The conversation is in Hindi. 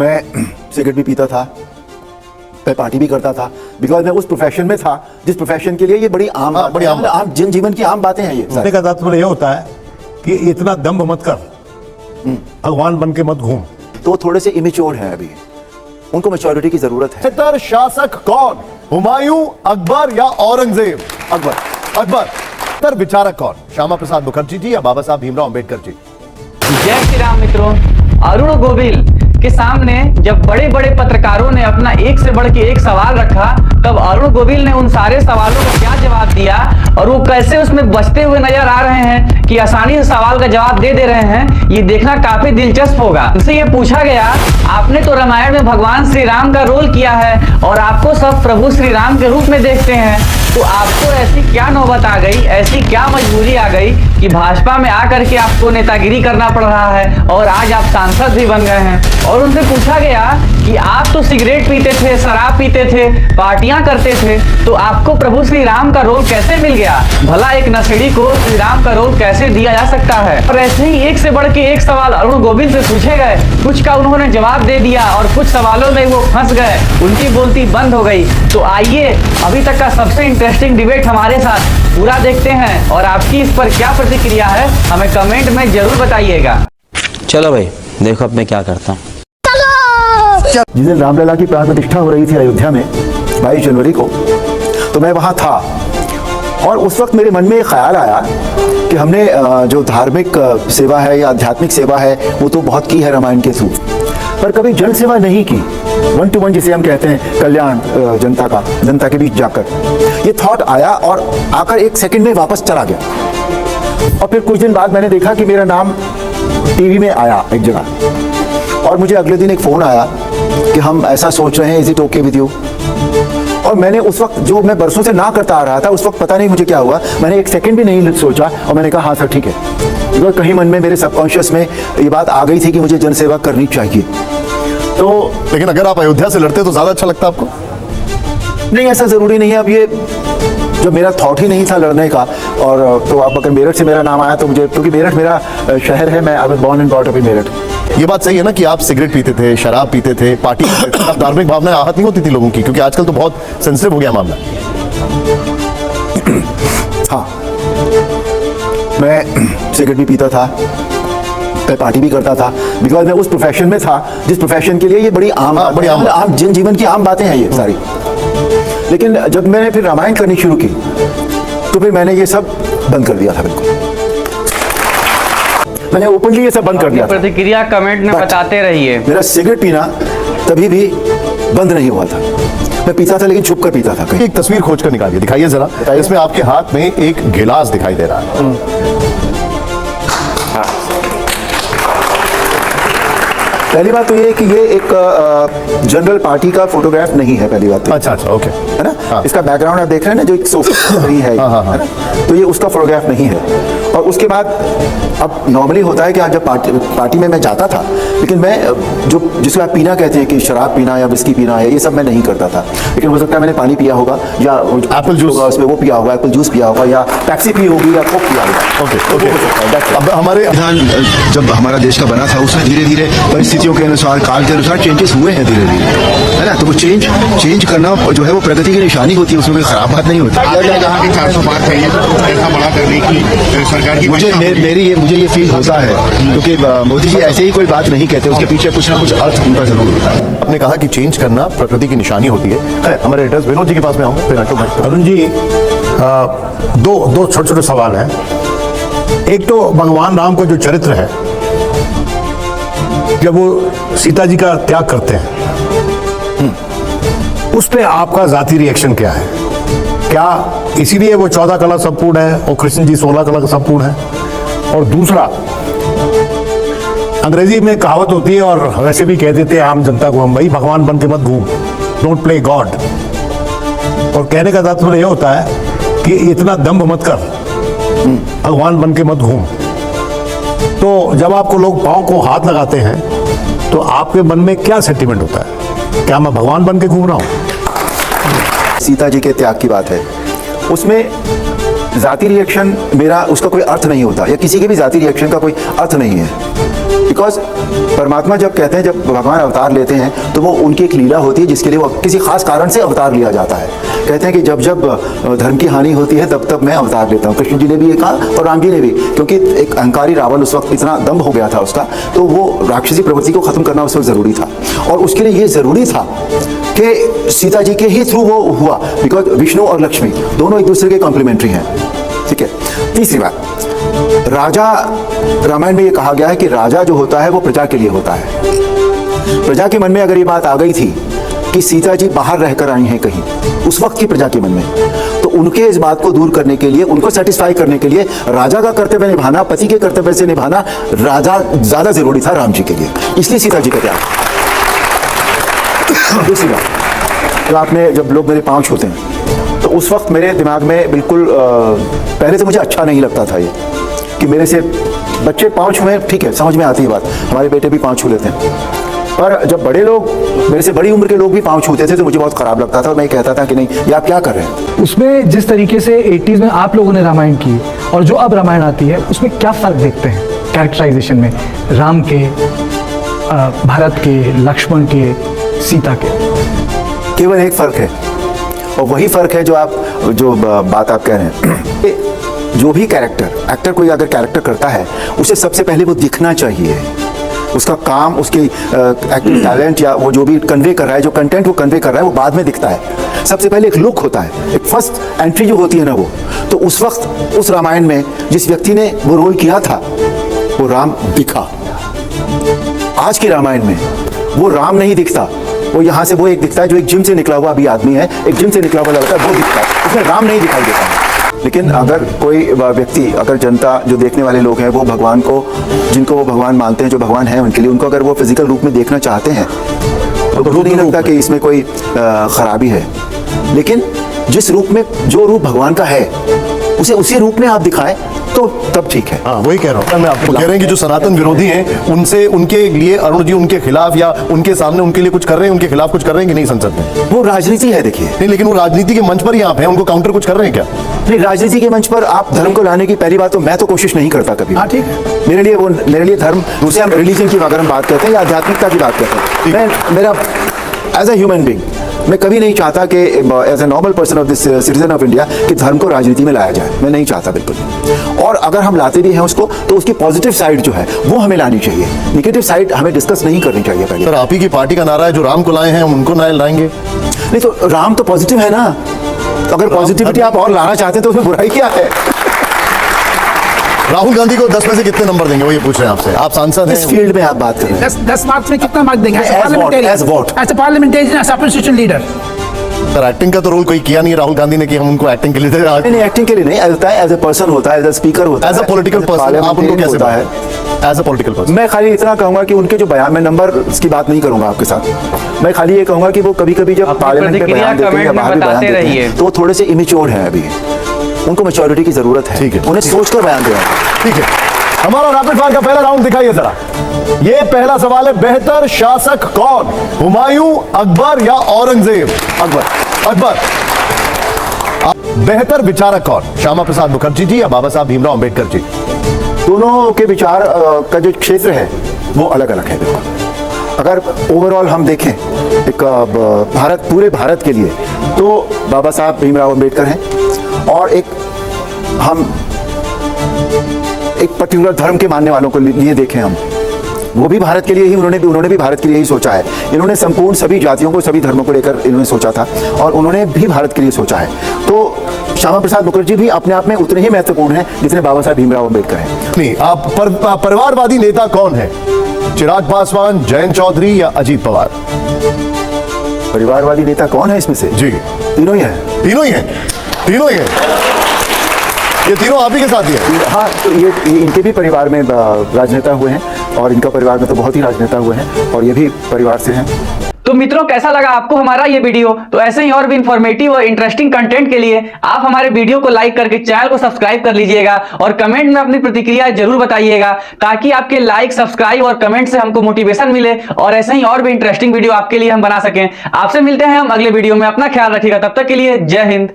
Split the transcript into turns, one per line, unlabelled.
मैं सिगरेट भी पीता था, मैं पार्टी भी करता था, बिकॉज मैं उस प्रोफेशन में था जिस प्रोफेशन के लिए ये बड़ी आम जन जीवन की आम बातें हैं। ये
कहने का तात्पर्य यह होता है कि इतना दम्भ मत कर, भगवान बन के मत घूम।
तो थोड़े से इमेच्योर है, अभी उनको मैच्योरिटी की जरूरत है।
बेहतर शासक कौन, हुमायूं, अकबर या औरंगजेब?
अकबर।
अकबर। बेहतर विचारक कौन, श्यामा प्रसाद मुखर्जी जी या बाबा साहब भीमराव अंबेडकर जी?
जय श्री राम मित्रों। अरुण गोविल के सामने जब बड़े बड़े पत्रकारों ने अपना एक से बढ़ के एक सवाल रखा, तब अरुण गोविल ने उन सारे सवालों का क्या जवाब दिया और वो कैसे उसमें बचते हुए नजर आ रहे हैं कि आसानी से सवाल का जवाब दे रहे हैं, ये देखना काफी दिलचस्प होगा। उनसे ये पूछा गया, आपने तो रामायण में भगवान श्री राम का रोल किया है और आपको सब प्रभु श्री राम के रूप में देखते हैं, तो आपको ऐसी क्या नौबत आ गई, ऐसी क्या मजबूरी आ गई कि भाजपा में आकर के आपको नेतागिरी करना पड़ रहा है और आज आप सांसद भी बन गए हैं? और उनसे पूछा गया कि आप तो सिगरेट पीते थे, शराब पीते थे, पार्टियां करते थे, तो आपको प्रभु श्री राम का रोल कैसे मिल गया? भला एक नशेड़ी को श्री राम का रोल कैसे दिया जा सकता है? और ऐसे ही एक से बढ़ के एक सवाल अरुण गोविल से पूछे गए, कुछ का उन्होंने जवाब दे दिया और कुछ सवालों में वो फंस गए, उनकी बोलती बंद हो गई। तो आइए अभी तक का सबसे इंटरेस्टिंग डिबेट हमारे साथ पूरा देखते हैं और आपकी इस पर क्या प्रतिक्रिया है हमें कमेंट में जरूर बताइएगा।
चलो भाई देखो अब मैं क्या करता हूँ।
जिस दिन रामलला की प्राण प्रतिष्ठा हो रही थी अयोध्या में 22 जनवरी को, तो मैं वहां था और उस वक्त मेरे मन में एक ख्याल आया कि हमने जो धार्मिक सेवा है या आध्यात्मिक सेवा है वो तो बहुत की है रामायण के थ्रू, पर कभी जन सेवा नहीं की, 1 to 1 जिसे हम कहते हैं कल्याण जनता के बीच जाकर। ये थॉट आया और आकर एक सेकंड में वापस चला गया। और फिर कुछ दिन बाद मैंने देखा कि मेरा नाम टीवी में आया एक जगह, और मुझे अगले दिन एक फोन आया कि हम ऐसा सोच रहे हैं, is it okay with you? और मैंने उस वक्त, जो मैं बरसों से ना करता आ रहा था, उस वक्त पता नहीं मुझे क्या हुआ, मैंने एक सेकंड भी नहीं सोचा और मैंने कहा हाँ सर ठीक है। बिकॉज कहीं मन में मेरे सबकॉन्शियस में ये बात आ गई थी कि मुझे जनसेवा करनी चाहिए। तो
लेकिन अगर आप अयोध्या से लड़ते तो ज्यादा अच्छा लगता आपको?
नहीं, ऐसा जरूरी नहीं है। अब ये जो मेरा थॉट ही नहीं था लड़ने का, और तो अब अगर मेरठ से मेरा नाम आया तो मुझे, क्योंकि मेरठ मेरा शहर है, मैं I was born and brought up in Meerut.
ये बात सही है ना कि आप सिगरेट पीते थे, शराब पीते थे, पार्टी करते थे, धार्मिक भावनाएं आहत नहीं होती थी लोगों की? क्योंकि आजकल तो बहुत सेंसिटिव हो गया मामला।
हाँ, मैं सिगरेट भी पीता था, मैं पार्टी भी करता था, बिकॉज मैं उस प्रोफेशन में था जिस प्रोफेशन के लिए ये बड़ी आम जन जीवन की आम बातें हैं ये सारी। लेकिन जब मैंने फिर रामायण करनी शुरू की तो फिर मैंने ये सब बंद कर दिया था। बिल्कुल मैंने ओपनली ये सब बंद कर दिया।
प्रतिक्रिया कमेंट में बताते रहिए।
मेरा सिगरेट पीना तभी भी बंद नहीं हुआ था, मैं पीता था लेकिन छुप कर पीता था।
एक तस्वीर खोज कर निकालिए, दिखाइए जरा। इसमें आपके हाथ में एक गिलास दिखाई दे रहा है।
पहली बात तो ये है कि ये एक जनरल पार्टी का फोटोग्राफ नहीं है, पहली बात तो।
अच्छा ओके,
है ना?
हाँ।
इसका बैकग्राउंड आप देख रहे हैं ना, जो एक सोफा है,
हाँ।
है ना? तो ये उसका फोटोग्राफ नहीं है। और उसके बाद अब नॉर्मली होता है कि आज जब पार्टी में मैं जाता था, लेकिन मैं जो जिसको आप पीना कहते हैं कि शराब पीना या विस्की पीना है, ये सब मैं नहीं करता था। लेकिन हो सकता है मैंने पानी पिया होगा या
एप्पल जूस
होगा, उसमें वो पिया होगा, एप्पल जूस पिया होगा, या पैप्सी पी होगी या कोक पिया होगा।
ओके। अब हमारे
संविधान जब हमारा देश का बना था, उसमें धीरे धीरे परिस्थितियों के अनुसार, काल के अनुसार चेंजेस हुए हैं धीरे धीरे, है ना? तो वो चेंज करना जो है वो प्रगति की निशानी होती है, उसमें कोई खराब बात नहीं होती।
आपने कहा कि 400 पार चाहिए तो ऐसा बड़ा करने की सरकार की
मुझे ये फील होता है, क्योंकि मोदी जी ऐसे ही कोई बात नहीं कहते, उसके पीछे कुछ ना कुछ अर्थ उनका जरूर होता है।
आपने कहा कि चेंज करना प्रकृति की निशानी होती है। हमारे एडिटर्स विनोद जी के पास में आऊंगा, फिर अशोक भाई।
अरुण जी, दो छोटे छोटे सवाल हैं। एक तो भगवान राम का जो चरित्र है, जब वो सीता जी का त्याग करते हैं, उस पे आपका जाती रिएक्शन क्या है? क्या इसीलिए वो 14 कला संपूर्ण है और कृष्ण जी 16 कला संपूर्ण है? और दूसरा, अंग्रेजी में कहावत होती है और वैसे भी कह देते हैं आम जनता को हम, भाई भगवान बन के मत घूम, डोंट प्ले गॉड। और कहने का तात्पर्य यह होता है कि इतना दम्भ मत कर, भगवान बन के मत घूम। तो जब आपको लोग पांव को हाथ लगाते हैं तो आपके मन में क्या सेंटिमेंट होता है? क्या मैं भगवान बन के घूम रहा हूं?
सीता जी के त्याग की बात है, उसमें जाति रिएक्शन मेरा उसका कोई अर्थ नहीं होता, या किसी के भी जाति रिएक्शन का कोई अर्थ नहीं है। बिकॉज परमात्मा जब कहते हैं, जब भगवान अवतार लेते हैं, तो वो उनकी एक लीला होती है जिसके लिए वो किसी खास कारण से अवतार लिया जाता है। कहते हैं कि जब जब धर्म की हानि होती है तब तब मैं अवतार लेता हूँ। कृष्ण जी ने भी ये कहा और राम जी ने भी, क्योंकि एक अहंकारी रावण उस वक्त इतना दम्भ हो गया था उसका, तो वो राक्षसी प्रवृत्ति को खत्म करना उस वक्त जरूरी था। और उसके लिए ये जरूरी था कि सीता जी के ही थ्रू वो हुआ, बिकॉज विष्णु और लक्ष्मी दोनों एक दूसरे के कॉम्प्लीमेंट्री हैं। ठीक है। तीसरी बात, राजा, रामायण में ये कहा गया है कि राजा जो होता है वो प्रजा के लिए होता है। प्रजा के मन में अगर ये बात आ गई थी कि सीता जी बाहर रहकर आई हैं कहीं, उस वक्त की प्रजा के मन में, तो उनके इस बात को दूर करने के लिए, उनको सेटिस्फाई करने के लिए राजा का कर्तव्य निभाना, पति के कर्तव्य से निभाना राजा ज्यादा जरूरी था राम जी के लिए, इसलिए सीता जी का त्याग। दूसरी बात, जब लोग मेरे पांव छूते हैं तो उस वक्त मेरे दिमाग में बिल्कुल पहले तो मुझे अच्छा नहीं लगता था ये कि मेरे से बच्चे पांव छुए, ठीक है, समझ में आती है बात, हमारे बेटे भी पांव छू लेते हैं। पर जब बड़े लोग, मेरे से बड़ी उम्र के लोग भी पांव छूते थे तो मुझे बहुत खराब लगता था और मैं कहता था कि नहीं, ये आप क्या कर रहे हैं।
उसमें जिस तरीके से 80s में आप लोगों ने रामायण की और जो अब रामायण आती है, उसमें क्या फर्क देखते हैं कैरेक्टराइजेशन में, राम के, भरत के, लक्ष्मण के, सीता के?
केवल एक फर्क है, और वही फर्क है जो बात आप कह रहे हैं। जो भी एक्टर कोई अगर कैरेक्टर करता है, उसे सबसे पहले वो दिखना चाहिए, उसका काम, उसकी एक्टिंग टैलेंट या वो जो भी कन्वे कर रहा है, जो कंटेंट वो कन्वे कर रहा है, वो बाद में दिखता है। सबसे पहले एक लुक होता है, एक फर्स्ट एंट्री जो होती है ना, वो तो उस वक्त उस रामायण में जिस व्यक्ति ने वो रोल किया था वो राम दिखा। आज के रामायण में वो राम नहीं दिखता, वो यहाँ से वो एक दिखता है जो एक जिम से निकला हुआ अभी आदमी है, एक जिम से निकला हुआ लड़का है, वो दिखता है, उसमें राम नहीं दिखाई देता है। लेकिन अगर कोई व्यक्ति, अगर जनता, जो देखने वाले लोग हैं, वो भगवान को, जिनको वो भगवान मानते हैं, जो भगवान है उनके लिए, उनको अगर वो फिजिकल रूप में देखना चाहते हैं तो मुझे नहीं लगता कि इसमें कोई खराबी है। लेकिन जिस रूप में, जो रूप भगवान का है, उसे उसी रूप में आप दिखाएं तो तब ठीक है।
हाँ, वही कह रहा हूँ मैं आपको। कह रहे हैं कि जो सनातन विरोधी हैं, उनसे, उनके लिए अरुण जी उनके खिलाफ या उनके सामने उनके लिए कुछ कर रहे हैं, उनके खिलाफ कुछ कर रहे हैं कि नहीं संसद में?
वो राजनीति है, देखिए।
नहीं, लेकिन वो राजनीति के मंच पर ही आप हैं, उनको काउंटर कुछ कर रहे हैं क्या?
नहीं, राजनीति के मंच पर आप धर्म को लाने की पहली बात तो मैं तो कोशिश नहीं करता कभी।
हाँ, ठीक है।
मेरे लिए धर्म, दूसरे हम रिलीजन की अगर हम बात करते हैं या आध्यात्मिकता की बात करते हैं, मेरा एज ए ह्यूमन बीइंग मैं कभी नहीं चाहता कि as a normal person of this citizen of India कि धर्म को राजनीति में लाया जाए, मैं नहीं चाहता बिल्कुल। और अगर हम लाते भी हैं उसको, तो उसकी पॉजिटिव साइड जो है वो हमें लानी चाहिए, नेगेटिव साइड हमें डिस्कस नहीं करनी चाहिए पहले।
सर, आप ही की पार्टी का नारा है जो राम को लाए हैं उनको ना लाएंगे?
नहीं, तो राम तो पॉजिटिव है ना, अगर पॉजिटिविटी आप और लाना चाहते हैं तो उसमें बुराई क्या है?
राहुल गांधी को 10 में से कितने नंबर देंगे, वो ये पूछ रहे हैं आपसे, आप सांसद हैं।
इस फील्ड में आप बात कर रहे हैं,
10 मार्क्स में कितना मार्क्स देंगे?
As what?
As parliamentarian, as opposition leader.
Sir, acting का तो रोल कोई किया नहीं राहुल गांधी ने कि हम उनको एक्टिंग के लिए दे रहे हैं।
नहीं, एक्टिंग के लिए नहीं, होता है एज ए पर्सन, होता है एज ए स्पीकर, होता है
एज अ पॉलिटिकल पर्सन, आप उनको कैसे
होता है?
एज अ पॉलिटिकल पर्सन
मैं खाली इतना कहूंगा कि उनके जो बयान में नंबर की बात नहीं करूंगा आपके साथ, मैं खाली ये कहूंगा कि वो कभी कभी जब पार्लियामेंट में बयान देते हैं या बाहर भी बयान देते हैं तो वो थोड़े से इमेच्योर हैं, अभी उनको मैच्योरिटी की जरूरत है।
ठीक है,
उन्हें सोचकर बयान देना।
ठीक है। हमारा रैपिड फायर का पहला राउंड दिखाइए जरा। ये पहला सवाल है, बेहतर शासक कौन, हुमायूं, अकबर या औरंगजेब? अकबर। बेहतर विचारक कौन, श्यामा प्रसाद मुखर्जी जी या बाबा साहब भीमराव अंबेडकर जी?
दोनों के विचार का जो क्षेत्र है वो अलग अलग है। अगर ओवरऑल हम देखें एक पूरे भारत के लिए, तो बाबा साहब भीमराव अंबेडकर हैं, और एक पर्टिकुलर धर्म के मानने वालों को लिए देखें हम, वो भी भारत के लिए ही, उन्होंने भी भारत के लिए ही सोचा है। इन्होंने संपूर्ण सभी जातियों को, सभी धर्मों को लेकर इन्होंने सोचा था, और उन्होंने भी भारत के लिए सोचा है। तो श्यामा प्रसाद मुखर्जी भी अपने आप में उतने ही महत्वपूर्ण हैं जितने बाबा साहब भीमराव अंबेडकर हैं।
नहीं, आप परिवारवादी नेता कौन है, चिराग पासवान, जयंत चौधरी या अजीत पवार?
परिवारवादी नेता कौन है इसमें से?
जी,
तीनों ही हैं।
तीनों ही हैं। ये तीनों आप ही के साथ ही है?
हाँ, तो ये इनके भी परिवार में राजनेता हुए हैं, और इनका परिवार में तो बहुत ही राजनेता हुए हैं, और ये भी परिवार से हैं।
तो मित्रों, कैसा लगा आपको हमारा ये वीडियो? तो ऐसे ही और भी इंफॉर्मेटिव और इंटरेस्टिंग कंटेंट के लिए आप हमारे वीडियो को लाइक करके चैनल को सब्सक्राइब कर लीजिएगा, और कमेंट में अपनी प्रतिक्रिया जरूर बताइएगा, ताकि आपके लाइक, सब्सक्राइब और कमेंट से हमको मोटिवेशन मिले, और ऐसे ही और भी इंटरेस्टिंग वीडियो आपके लिए हम बना सकें। आपसे मिलते हैं हम अगले वीडियो में, अपना ख्याल रखिएगा, तब तक के लिए जय हिंद।